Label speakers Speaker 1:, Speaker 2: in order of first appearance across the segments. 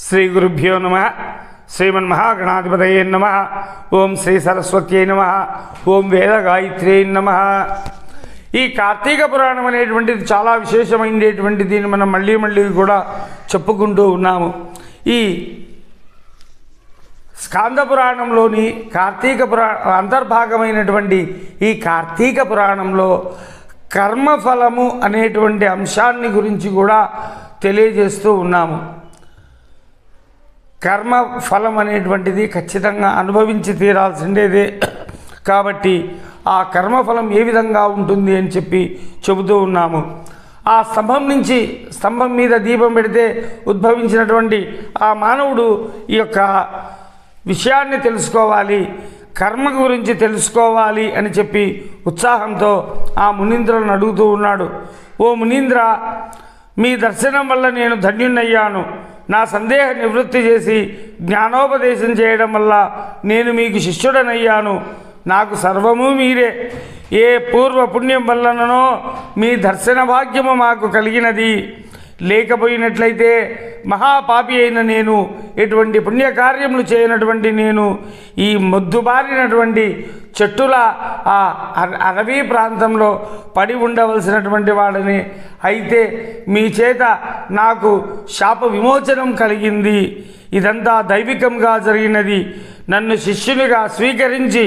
Speaker 1: శ్రీ గురుభ్యో నమః. శ్రీమన్మహాగణాధిపతయే నమః. ఓం శ్రీ సరస్వత్యై నమః. ఓం వేదగాయత్ర్యై నమః. ఈ కార్తీక పురాణం అనేటువంటిది చాలా విశేషమైనటువంటి దీన్ని మనం మళ్ళీ కూడా చెప్పుకుంటూ ఉన్నాము. ఈ స్కాంద పురాణంలోని కార్తీక అంతర్భాగమైనటువంటి ఈ కార్తీక పురాణంలో కర్మఫలము అనేటువంటి అంశాన్ని గురించి కూడా తెలియజేస్తూ ఉన్నాము. కర్మఫలం అనేటువంటిది ఖచ్చితంగా అనుభవించి తీరాల్సిందేదే. కాబట్టి ఆ కర్మఫలం ఏ విధంగా ఉంటుంది అని చెప్పి చెబుతూ ఉన్నాము. ఆ స్తంభం మీద దీపం పెడితే ఉద్భవించినటువంటి ఆ మానవుడు ఈ యొక్క విషయాన్ని తెలుసుకోవాలి, కర్మ గురించి తెలుసుకోవాలి అని చెప్పి ఉత్సాహంతో ఆ మునీంద్రులను అడుగుతూ ఉన్నాడు. ఓ మునీంద్ర, మీ దర్శనం వల్ల నేను ధన్యున్నయ్యాను. నా సందేహ నివృత్తి చేసి జ్ఞానోపదేశం చేయడం వల్ల నేను మీకు శిష్యుడనయ్యాను. నాకు సర్వము మీరే. ఏ పూర్వ పుణ్యం వల్లనో మీ దర్శన భాగ్యము మాకు కలిగినది. లేకపోయినట్లయితే మహాపాపి అయిన నేను, ఎటువంటి పుణ్యకార్యములు చేయనటువంటి నేను ఈ మొద్దుబారినటువంటి చెట్టుల ఆ అడవి ప్రాంతంలో పడి ఉండవలసినటువంటి వాడిని. అయితే మీ చేత నాకు శాప విమోచనం కలిగింది. ఇదంతా దైవికంగా జరిగినది. నన్ను శిష్యునిగా స్వీకరించి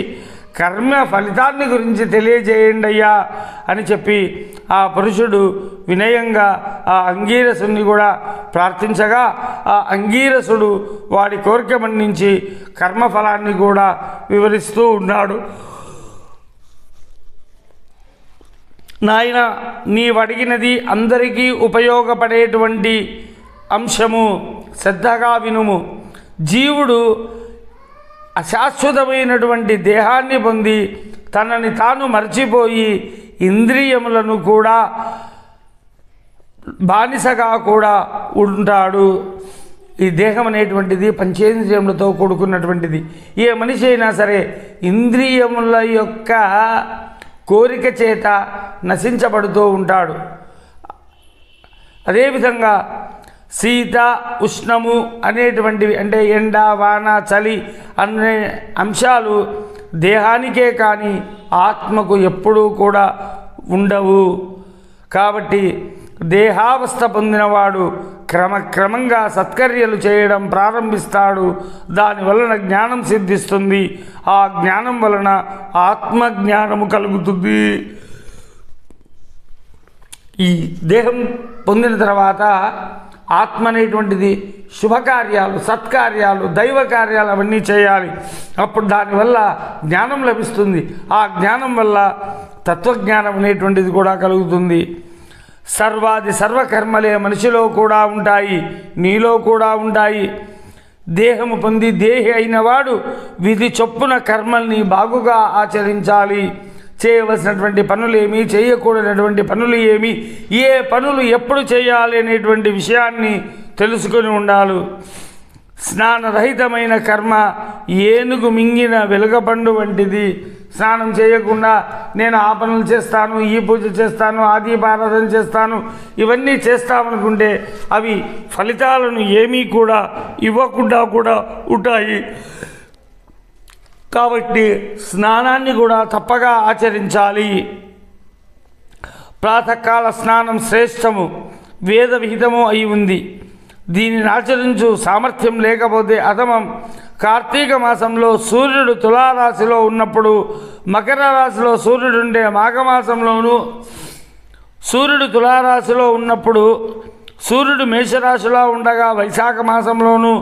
Speaker 1: కర్మ ఫలితాన్ని గురించి తెలియజేయండి అయ్యా అని చెప్పి ఆ పురుషుడు వినయంగా ఆ అంగీరసుని కూడా ప్రార్థించగా ఆ అంగీరసుడు వాడి కోరిక మన్నించి కర్మఫలాన్ని కూడా వివరిస్తూ ఉన్నాడు. నాయన, నీవడిగినది అందరికీ ఉపయోగపడేటువంటి అంశము. శ్రద్ధగా వినుము. జీవుడు అశాశ్వతమైనటువంటి దేహాన్ని పొంది తనని తాను మర్చిపోయి ఇంద్రియములను కూడా బానిసగా కూడా ఉంటాడు. ఈ దేహం అనేటువంటిది పంచేంద్రియములతో కూడుకున్నటువంటిది. ఏ మనిషి అయినా సరే ఇంద్రియముల యొక్క కోరిక చేత నశించబడుతూ ఉంటాడు. అదేవిధంగా శీత ఉష్ణము అనేటువంటివి, అంటే ఎండ వాన చలి అనే అంశాలు దేహానికే కానీ ఆత్మకు ఎప్పుడూ కూడా ఉండవు. కాబట్టి దేహావస్థ పొందినవాడు క్రమంగా సత్కర్యలు చేయడం ప్రారంభిస్తాడు. దానివలన జ్ఞానం సిద్ధిస్తుంది. ఆ జ్ఞానం వలన ఆత్మజ్ఞానము కలుగుతుంది. ఈ దేహం పొందిన తర్వాత ఆత్మ అనేటువంటిది శుభకార్యాలు, సత్కార్యాలు, దైవ కార్యాలు అవన్నీ చేయాలి. అప్పుడు దానివల్ల జ్ఞానం లభిస్తుంది. ఆ జ్ఞానం వల్ల తత్వజ్ఞానం అనేటువంటిది కూడా కలుగుతుంది. సర్వకర్మలే మనిషిలో కూడా ఉంటాయి, నీలో కూడా ఉంటాయి. దేహము పొంది దేహి అయినవాడు విధి చొప్పున కర్మల్ని బాగుగా ఆచరించాలి. చేయవలసినటువంటి పనులు ఏమి, చేయకూడనటువంటి పనులు ఏమి, ఏ పనులు ఎప్పుడు చేయాలి అనేటువంటి విషయాన్ని తెలుసుకొని ఉండాలి. స్నానరహితమైన కర్మ ఏనుగు మింగిన వెలుగపండు వంటిది. స్నానం చేయకుండా నేను ఆ పనులు చేస్తాను, ఈ పూజ చేస్తాను, ఆ దీపారాధన చేస్తాను, ఇవన్నీ చేస్తామనుకుంటే అవి ఫలితాలను ఏమీ కూడా ఇవ్వకుండా కూడా ఉంటాయి. కాబట్టి స్నానాన్ని కూడా తప్పగా ఆచరించాలి. ప్రాతకాల స్నానం శ్రేష్టము, వేద విహితము అయి ఉంది. దీనిని ఆచరించు సామర్థ్యం లేకపోతే అధమం. కార్తీక మాసంలో సూర్యుడు తులారాశిలో ఉన్నప్పుడు, మకర రాశిలో సూర్యుడుండే మాఘమాసంలోనూ, సూర్యుడు తులారాశిలో ఉన్నప్పుడు సూర్యుడు మేషరాశిలో ఉండగా వైశాఖ మాసంలోనూ,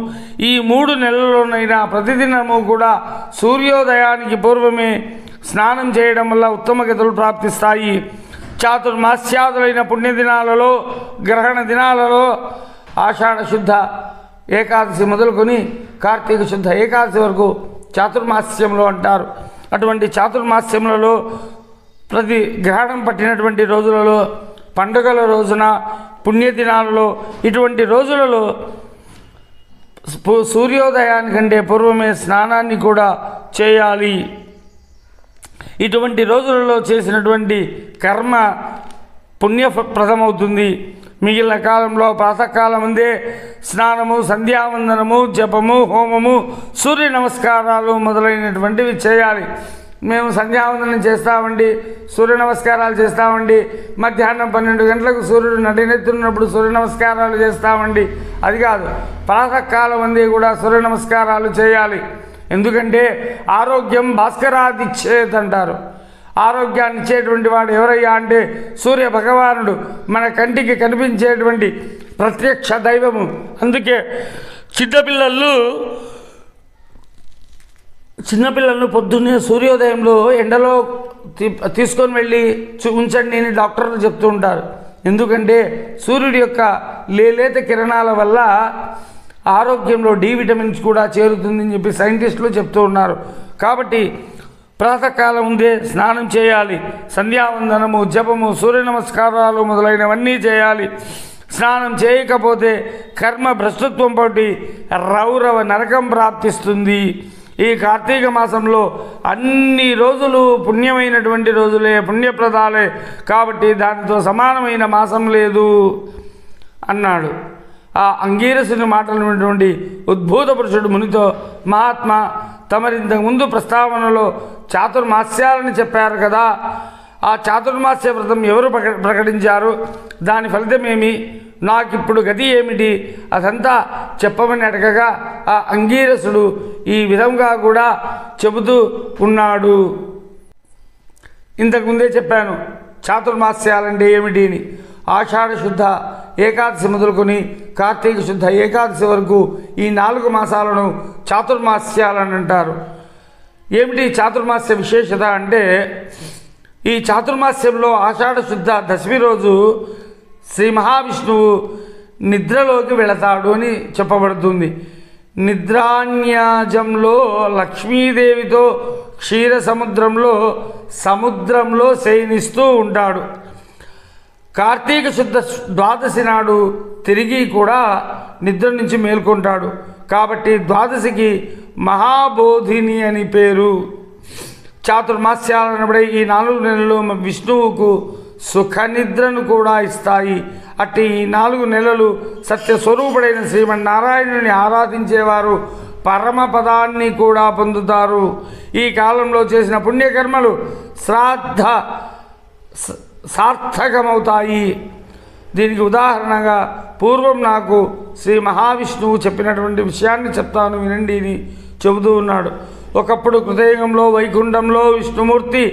Speaker 1: ఈ 3 నెలల్లోనైనా ప్రతిదినము కూడా సూర్యోదయానికి పూర్వమే స్నానం చేయడం వల్ల ఉత్తమ గతులు ప్రాప్తిస్తాయి. చాతుర్మాస్యాదులైన పుణ్యదినాలలో, గ్రహణ దినాలలో, ఆషాఢ శుద్ధ ఏకాదశి మొదలుకొని కార్తీక శుద్ధ ఏకాదశి వరకు చాతుర్మాస్యంలో అంటారు. అటువంటి చాతుర్మాస్యములలో ప్రతి గ్రహణం పట్టినటువంటి రోజులలో, పండుగల రోజున, పుణ్యదినాలలో, ఇటువంటి రోజులలో సూర్యోదయానికంటే పూర్వమే స్నానాన్ని కూడా చేయాలి. ఇటువంటి రోజులలో చేసినటువంటి కర్మ పుణ్యప్రదమవుతుంది. మిగిలిన కాలంలో ప్రాతకాలం ముందే స్నానము, సంధ్యావందనము, జపము, హోమము, సూర్య నమస్కారాలు మొదలైనటువంటివి చేయాలి. మేము సంధ్యావందనం చేస్తామండి, సూర్య నమస్కారాలు చేస్తామండి, మధ్యాహ్నం 12 గంటలకు సూర్యుడు నడినెత్తున్నప్పుడు సూర్య నమస్కారాలు చేస్తామండి. అది కాదు, ప్రాతకాలం ముందే కూడా సూర్య నమస్కారాలు చేయాలి. ఎందుకంటే ఆరోగ్యం భాస్కరాదిచ్చేత్ అంటారు. ఆరోగ్యాన్ని ఇచ్చేటువంటి వాడు ఎవరయ్యా అంటే సూర్య భగవానుడు, మన కంటికి కనిపించేటువంటి ప్రత్యక్ష దైవము. అందుకే చిన్నపిల్లలను పొద్దున్నే సూర్యోదయంలో ఎండలో తీసుకొని వెళ్ళి ఉంచండి అని డాక్టర్లు చెప్తూ ఉంటారు. ఎందుకంటే సూర్యుడి యొక్క లేలేత కిరణాల వల్ల ఆరోగ్యంలో డి విటమిన్స్ కూడా చేరుతుందని చెప్పి సైంటిస్టులు చెప్తూ ఉన్నారు. కాబట్టి ప్రాతకాలం ముందే స్నానం చేయాలి, సంధ్యావందనము, జపము, సూర్య నమస్కారాలు మొదలైనవన్నీ చేయాలి. స్నానం చేయకపోతే కర్మ భ్రష్టత్వం పట్టి రౌరవ నరకం ప్రాప్తిస్తుంది. ఈ కార్తీక మాసంలో అన్ని రోజులు పుణ్యమైనటువంటి రోజులే, పుణ్యప్రదాలే. కాబట్టి దానితో సమానమైన మాసం లేదు అన్నాడు. ఆ అంగీరసుని మాటలు విన్నటువంటి ఉద్భూత పురుషుడు మునితో, మహాత్మా తమరి ఇంతకుముందు ప్రస్తావనలో చాతుర్మాస్యాలని చెప్పారు కదా, ఆ చాతుర్మాస్య వ్రతం ఎవరు ప్రకటించారు? దాని ఫలితమేమి? నాకిప్పుడు గతి ఏమిటి? అదంతా చెప్పమని అడగగా ఆ అంగీరసుడు ఈ విధంగా కూడా చెబుతూ ఉన్నాడు. ఇంతకుముందే చెప్పాను చాతుర్మాస్యాలంటే ఏమిటి అని. ఆషాఢ శుద్ధ ఏకాదశి మొదలుకొని కార్తీక శుద్ధ ఏకాదశి వరకు ఈ 4 మాసాలను చాతుర్మాస్యాలని అంటారు. ఏమిటి చాతుర్మాస్య విశేషత అంటే, ఈ చాతుర్మాస్యంలో ఆషాఢ శుద్ధ దశమి రోజు శ్రీ మహావిష్ణువు నిద్రలోకి వెళతాడు అని చెప్పబడుతుంది. నిద్రాన్యాజంలో లక్ష్మీదేవితో క్షీర సముద్రంలో శయనిస్తూ ఉంటాడు. కార్తీక శుద్ధ ద్వాదశి నాడు తిరిగి కూడా నిద్ర నుంచి మేల్కొంటాడు. కాబట్టి ద్వాదశికి మహాబోధిని అని పేరు. చాతుర్మాస్యాలనబడే ఈ 4 నెలలు విష్ణువుకు సుఖనిద్రను కూడా ఇస్తాయి. అట్టి ఈ 4 నెలలు సత్యస్వరూపుడైన శ్రీమన్నారాయణుని ఆరాధించేవారు పరమపదాన్ని కూడా పొందుతారు. ఈ కాలంలో చేసిన పుణ్యకర్మలు సార్థకమవుతాయి. దీనికి ఉదాహరణగా పూర్వం నాకు శ్రీ మహావిష్ణువు చెప్పినటువంటి విషయాన్ని చెప్తాను వినండి అని చెబుతూ ఉన్నాడు. ఒకప్పుడు కృతయుగంలో వైకుంఠంలో విష్ణుమూర్తి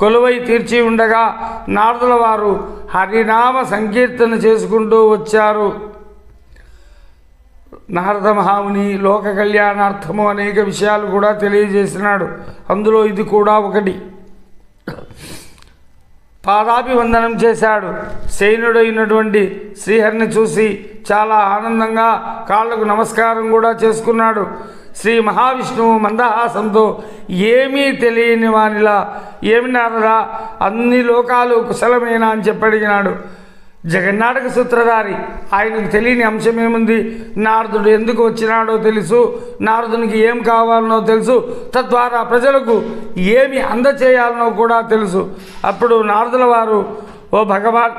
Speaker 1: కొలువై తీర్చి ఉండగా నారదుల వారు హరినామ సంకీర్తన చేసుకుంటూ వచ్చారు. నారద మహాముని లోక కళ్యాణార్థము అనేక విషయాలు కూడా తెలియజేసినాడు. అందులో ఇది కూడా ఒకటి. పాదాభివందనం చేశాడు. శయనుడైనటువంటి శ్రీహరిని చూసి చాలా ఆనందంగా కాళ్ళకు నమస్కారం కూడా చేసుకున్నాడు. శ్రీ మహావిష్ణువు మందహాసంతో, ఏమీ తెలియని వానిలా, ఏమి నారదా అన్ని లోకాలు కుశలమేనా అని చెప్పడిగినాడు. జగన్నాటక సూత్రధారి, ఆయనకు తెలియని అంశం ఏముంది? నారదుడు ఎందుకు వచ్చినాడో తెలుసు, నారదునికి ఏం కావాలనో తెలుసు, తద్వారా ప్రజలకు ఏమి అందచేయాలనో కూడా తెలుసు. అప్పుడు నారదుల వారు, ఓ భగవాన్,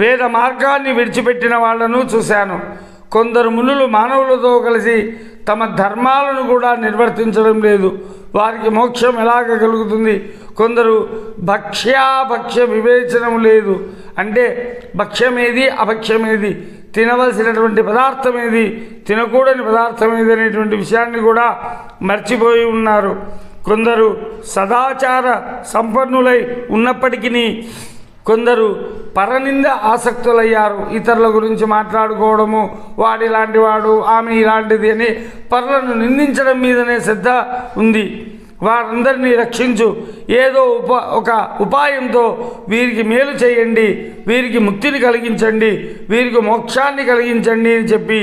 Speaker 1: వేద మార్గాన్ని విడిచిపెట్టిన వాళ్లను చూశాను. కొందరు మునులు మానవులతో కలిసి తమ ధర్మాలను కూడా నిర్వర్తించడం లేదు. వారికి మోక్షం ఎలాగ కలుగుతుంది? కొందరు భక్ష్యాభక్ష్య వివేచనం లేదు. అంటే భక్ష్యమేది, అభక్ష్యమేది, తినవలసినటువంటి పదార్థం ఏది, తినకూడని పదార్థం ఏది అనేటువంటి విషయాన్ని కూడా మర్చిపోయి ఉన్నారు. కొందరు సదాచార సంపన్నులై ఉన్నప్పటికీ కొందరు పరనింద ఆసక్తులయ్యారు. ఇతరుల గురించి మాట్లాడుకోవడము, వాడు ఇలాంటి వాడు, ఆమె ఇలాంటిది అని పరులను నిందించడం మీదనే శ్రద్ధ ఉంది. వారందరినీ రక్షించు, ఏదో ఒక ఉపాయంతో వీరికి మేలు చేయండి, వీరికి ముక్తిని కలిగించండి, వీరికి మోక్షాన్ని కలిగించండి అని చెప్పి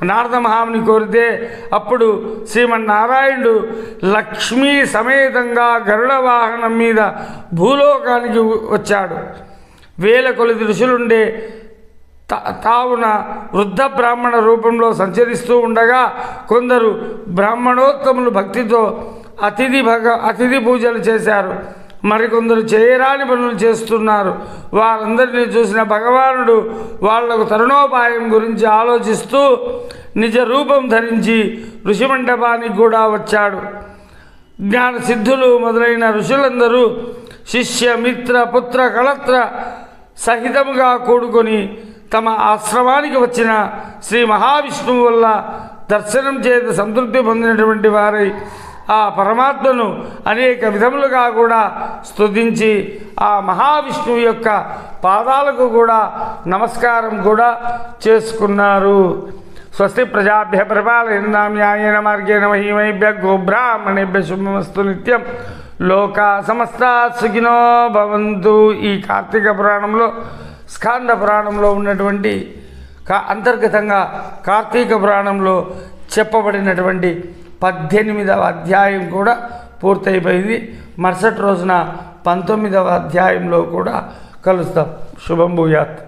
Speaker 1: నారద మహాముని కోరితే అప్పుడు శ్రీమన్నారాయణుడు లక్ష్మీ సమేతంగా గరుడ వాహనం మీద భూలోకానికి వచ్చాడు. వేల కొలది ఋషులుండే తావున వృద్ధ బ్రాహ్మణ రూపంలో సంచరిస్తూ ఉండగా కొందరు బ్రాహ్మణోత్తములు భక్తితో అతిథి పూజలు చేశారు. మరికొందరు చేయరాని పనులు చేస్తున్నారు. వారందరినీ చూసిన భగవానుడు వాళ్లకు తరుణోపాయం గురించి ఆలోచిస్తూ నిజ రూపం ధరించి ఋషి మండపానికి కూడా వచ్చాడు. జ్ఞాన సిద్ధులు మొదలైన ఋషులందరూ శిష్య మిత్ర పుత్ర కళత్ర సహితముగా కూడుకొని తమ ఆశ్రమానికి వచ్చిన శ్రీ మహావిష్ణువు వల్ల దర్శనం చేత సంతృప్తి పొందినటువంటి వారై ఆ పరమాత్మను అనేక విధములుగా కూడా స్తుతించి ఆ మహావిష్ణువు యొక్క పాదాలకు కూడా నమస్కారం కూడా చేసుకున్నారు. స్వస్తి ప్రజాభ్య పరిపాలయంతాం న్యాయేన మార్గేణ మహీమహేభ్య గోబ్రాహ్మణేభ్య శుభమస్తు నిత్యం. లోకా సమస్తా సుఖినో భవంతు. ఈ కార్తీక పురాణంలో స్కాంద పురాణంలో ఉన్నటువంటి అంతర్గతంగా కార్తీక పురాణంలో చెప్పబడినటువంటి 18వ అధ్యాయం కూడా పూర్తయిపోయింది. మరుసటి రోజున 19వ అధ్యాయంలో కూడా కలుస్తాం. శుభం భూయాత్.